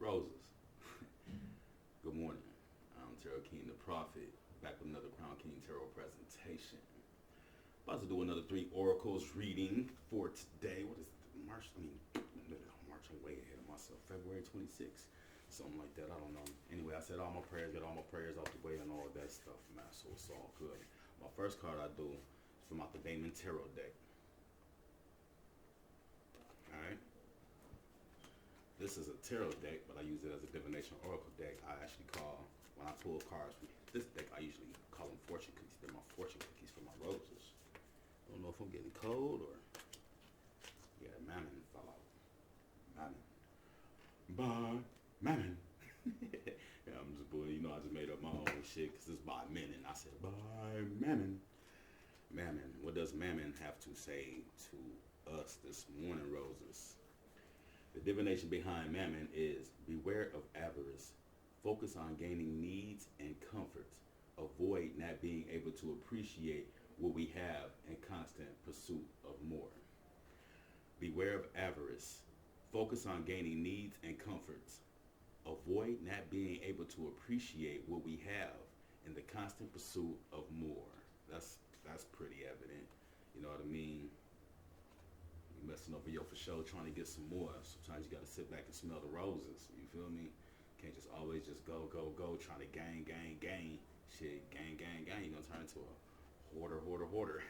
Roses. Good morning. I'm Tarot King the Prophet, back with another Crown King Tarot presentation. About to do another 3 oracles reading for today. What is it? March? I'm way ahead of myself. February 26th, something like that. I don't know. Anyway, I said all my prayers, got all my prayers out the way and all of that stuff, man. So it's all good. My first card I do is from out the Damon Tarot deck. All right. This is a tarot deck, but I use it as a divination oracle deck. I actually call, when I pull cards from this deck, I usually call them fortune cookies. They're my fortune cookies for my roses. I don't know if I'm getting cold or, yeah, Mammon fell out. Mammon. By Mammon. Yeah, I'm just bullying. You know, I just made up my own shit because it's by men, and I said, by Mammon. Mammon. What does Mammon have to say to us this morning, roses? The divination behind Mammon is beware of avarice. Focus on gaining needs and comforts. Avoid not being able to appreciate what we have in constant pursuit of more. Beware of avarice. Focus on gaining needs and comforts. Avoid not being able to appreciate what we have in the constant pursuit of more. That's pretty evident. You know what I mean? Messing over your for show, trying to get some more. Sometimes you got to sit back and smell the roses. You feel me? Can't just always just go, trying to gain. Shit, gain. You're going to turn into a hoarder.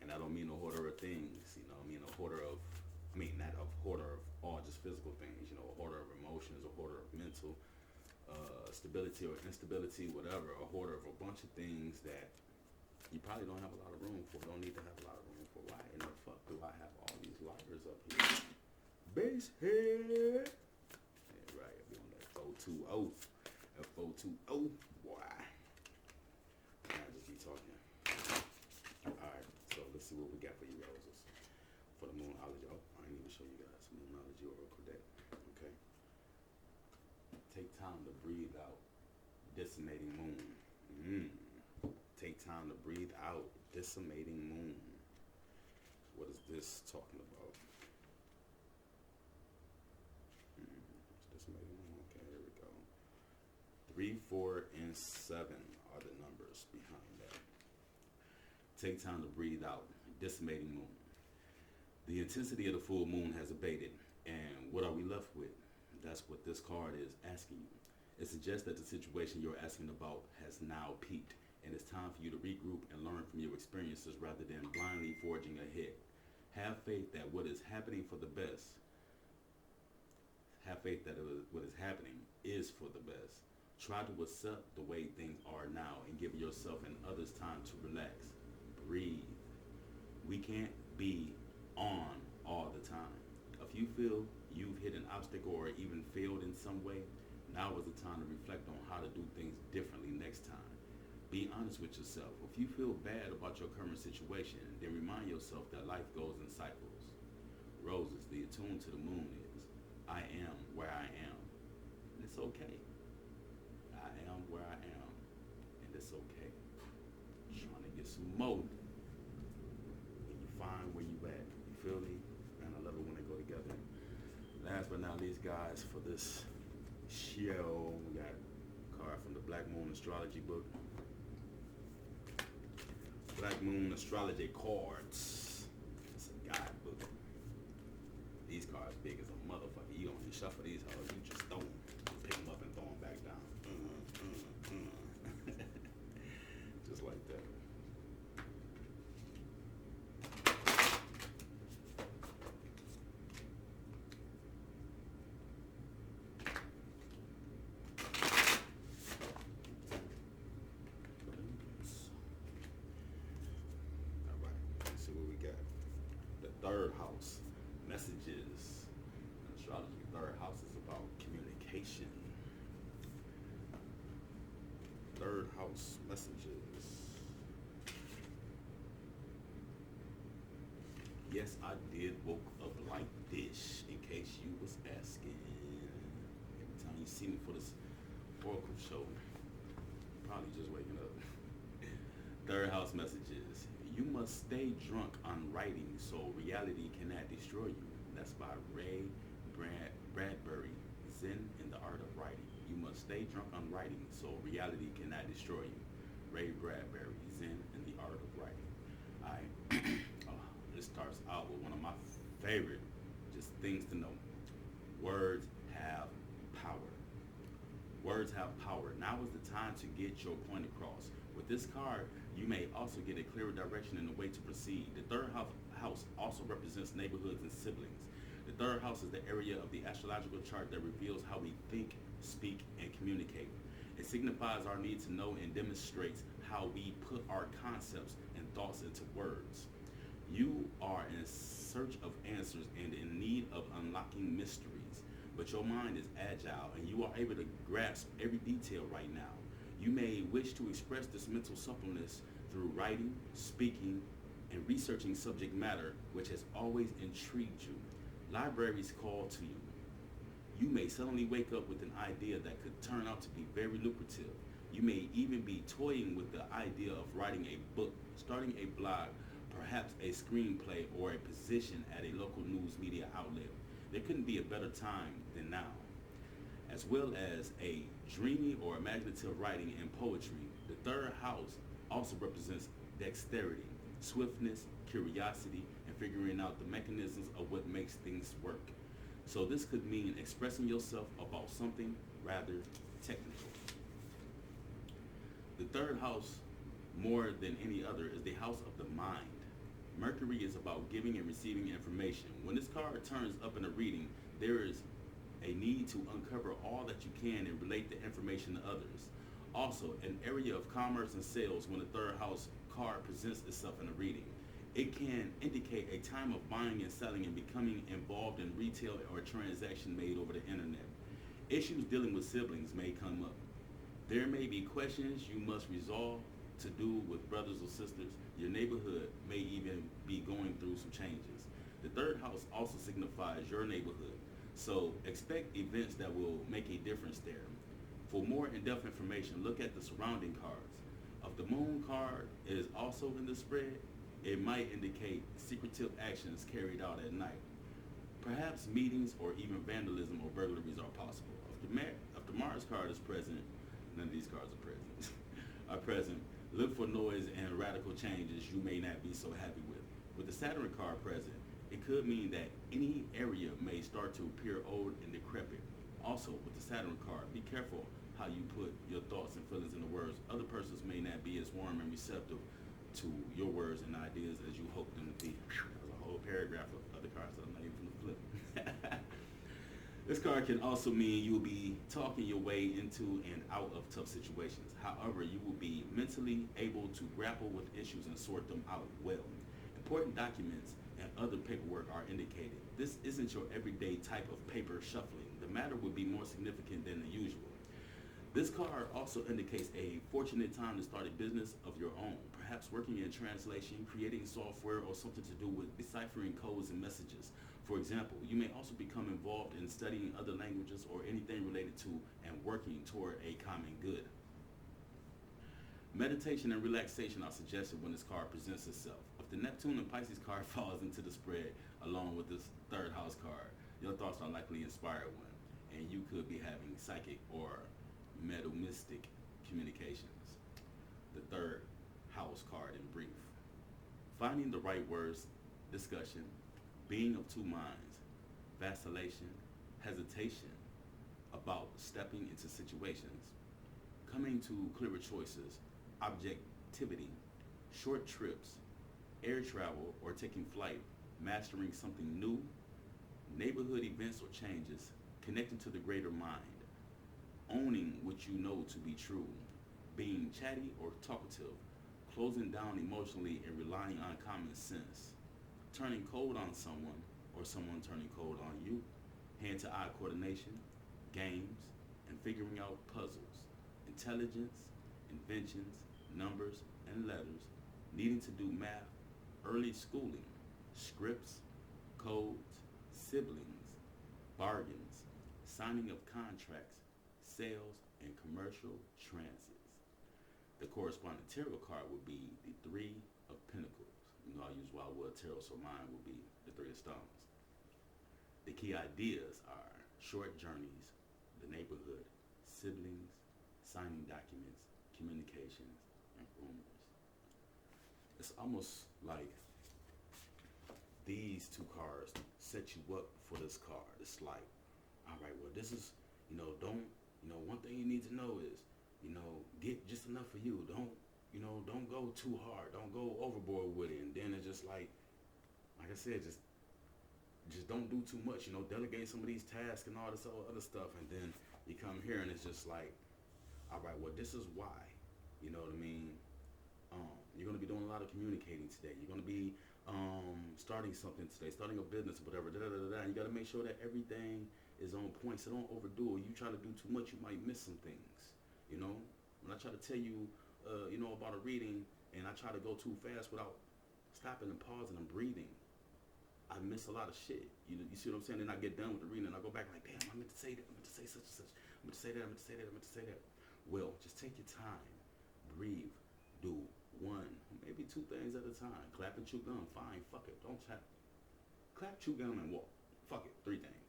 And I don't mean a hoarder of things. You know, I mean a hoarder of, not a hoarder of all just physical things. You know, a hoarder of emotions, a hoarder of mental stability or instability, whatever. A hoarder of a bunch of things that you probably don't have a lot of room for. Don't need to have a lot of room for. Why in the fuck do I have all these lighters up here? Base head. Yeah, right. I'll be on that 420. That 420. Why? I just be talking. Alright, so let's see what we got for you roses. For the Moonology. Oh, I didn't even show you guys. Moonology oracle deck. Okay. Take time to breathe out. Decimating moon. Take time to breathe out. Decimating moon. What is this talking about? Decimating moon. Okay, here we go. 3, 4, and 7 are the numbers behind that. Take time to breathe out. Decimating moon. The intensity of the full moon has abated. And what are we left with? That's what this card is asking you. It suggests that the situation you're asking about has now peaked. And it's time for you to regroup and learn from your experiences rather than blindly forging ahead. Have faith that what is happening for the best. Have faith that what is happening is for the best. Try to accept the way things are now and give yourself and others time to relax. Breathe. We can't be on all the time. If you feel you've hit an obstacle or even failed in some way, now is the time to reflect on how to do things differently next time. Be honest with yourself. If you feel bad about your current situation, then remind yourself that life goes in cycles. Roses, the attune to the moon is, I am where I am. And it's okay. I am where I am. And it's okay. Trying to get some more. When you find where you at. You feel me? And I love it when they go together. Last but not least, guys, for this show, we got a card from the Black Moon Astrology book. Black Moon Astrology cards. It's a guidebook. These cards big as a motherfucker. You don't even shuffle these hoes. You just throw them. Pick them up and throw them back down. Just like that. Third house messages. In astrology, third house is about communication. Third house messages. Yes, I did woke up like this, in case you was asking. Every time you see me for this oracle show, probably just waking up. Third house messages. You must stay drunk on writing so reality cannot destroy you. That's by Ray Bradbury. stay drunk on writing so reality cannot destroy you. Ray Bradbury, Zen and the Art of Writing. This starts out with one of my favorite just things to know. Words have power. Words have power. Now is the time to get your point across. With this card, you may also get a clearer direction in the way to proceed. The third house also represents neighborhoods and siblings. The third house is the area of the astrological chart that reveals how we think, speak, and communicate. It signifies our need to know and demonstrates how we put our concepts and thoughts into words. You are in search of answers and in need of unlocking mysteries, but your mind is agile and you are able to grasp every detail right now. You may wish to express this mental suppleness through writing, speaking, and researching subject matter which has always intrigued you. Libraries call to you. You may suddenly wake up with an idea that could turn out to be very lucrative. You may even be toying with the idea of writing a book, starting a blog, perhaps a screenplay, or a position at a local news media outlet. There couldn't be a better time than now. As well as a dreamy or imaginative writing and poetry, the third house also represents dexterity, swiftness, curiosity, and figuring out the mechanisms of what makes things work. So this could mean expressing yourself about something rather technical. The third house, more than any other, is the house of the mind. Mercury is about giving and receiving information. When this card turns up in a reading, there is a need to uncover all that you can and relate the information to others. Also, an area of commerce and sales when the third house card presents itself in a reading. It can indicate a time of buying and selling and becoming involved in retail or transaction made over the internet. Issues dealing with siblings may come up. There may be questions you must resolve to do with brothers or sisters. Your neighborhood may even be going through some changes. The third house also signifies your neighborhood, so expect events that will make a difference there. For more in-depth information, look at the surrounding cards. If the moon card is also in the spread, it might indicate secretive actions carried out at night. Perhaps meetings or even vandalism or burglaries are possible. If the Mars card is present, none of these cards are present, are present, look for noise and radical changes you may not be so happy with. With the Saturn card present, it could mean that any area may start to appear old and decrepit. Also, with the Saturn card, be careful how you put your thoughts and feelings into words. Other persons may not be as warm and receptive to your words and ideas as you hope them to be. There's a whole paragraph of other cards that I'm not even going to flip. This card can also mean you will be talking your way into and out of tough situations. However, you will be mentally able to grapple with issues and sort them out well. Important documents and other paperwork are indicated. This isn't your everyday type of paper shuffling. The matter would be more significant than the usual. This card also indicates a fortunate time to start a business of your own, perhaps working in translation, creating software, or something to do with deciphering codes and messages. For example, you may also become involved in studying other languages or anything related to and working toward a common good. Meditation and relaxation are suggested when this card presents itself. If the Neptune and Pisces card falls into the spread along with this third house card, your thoughts are likely inspired one, and you could be having psychic or mediumistic communications. The third house card in brief. Finding the right words, discussion, being of two minds, vacillation, hesitation about stepping into situations, coming to clearer choices, objectivity, short trips, air travel or taking flight, mastering something new, neighborhood events or changes, connecting to the greater mind, owning what you know to be true, being chatty or talkative, closing down emotionally and relying on common sense, turning cold on someone or someone turning cold on you, hand-to-eye coordination, games, and figuring out puzzles, intelligence, inventions, numbers, and letters, needing to do math, early schooling, scripts, codes, siblings, bargains, signing of contracts, sales, and commercial transits. The corresponding tarot card would be the Three of Pentacles. You know, I use Wildwood Tarot, so mine would be the Three of Stones. The key ideas are short journeys, the neighborhood, siblings, signing documents, communications, and rumors. It's almost like these two cards set you up for this card. It's like, all right, well, this is, don't, one thing you need to know is, get just enough for you. Don't go too hard. Don't go overboard with it. And then it's just like I said, just don't do too much. Delegate some of these tasks and all this other stuff. And then you come here and it's just like, all right, well, this is why. You know what I mean? You're going to be doing a lot of communicating today. You're going to be starting something today, starting a business, whatever. And you got to make sure that everything is on point. So don't overdo it. You try to do too much, you might miss some things. When I try to tell you, about a reading, and I try to go too fast without stopping and pausing and breathing, I miss a lot of shit. You see what I'm saying? Then I get done with the reading and I go back like, damn, I meant to say that. I meant to say such and such. I meant to say that. I meant to say that. I meant to say that. Well, just take your time, breathe, do one, maybe two things at a time. Clap and chew gum, fine, fuck it. Don't chat. Clap, chew gum, and walk. Fuck it, three things.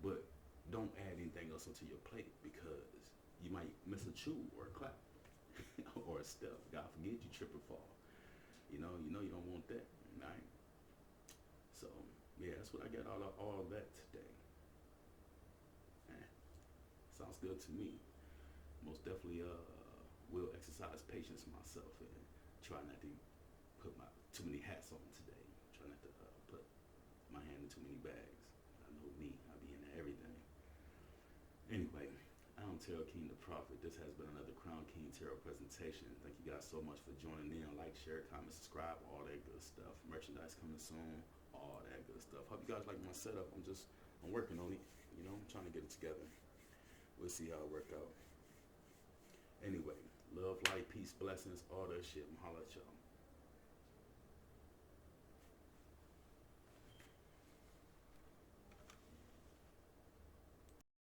But don't add anything else onto your plate because you might miss a chew or a clap or a step. God forbid you trip or fall. You don't want that, right? So yeah, that's what I got all of that today. Sounds good to me. Most definitely will exercise patience myself and try not to put too many hats on today. Try not to put my hand in too many bags. I know me, I be into everything. Anyway, Untitled King the Prophet. This has been another Crown King Tarot presentation. Thank you guys so much for joining in. Like, share, comment, subscribe, all that good stuff. Merchandise coming soon, all that good stuff. Hope you guys like my setup. I'm working on it. I'm trying to get it together. We'll see how it work out. Anyway, love, light, peace, blessings, all that shit. I'm holla at y'all.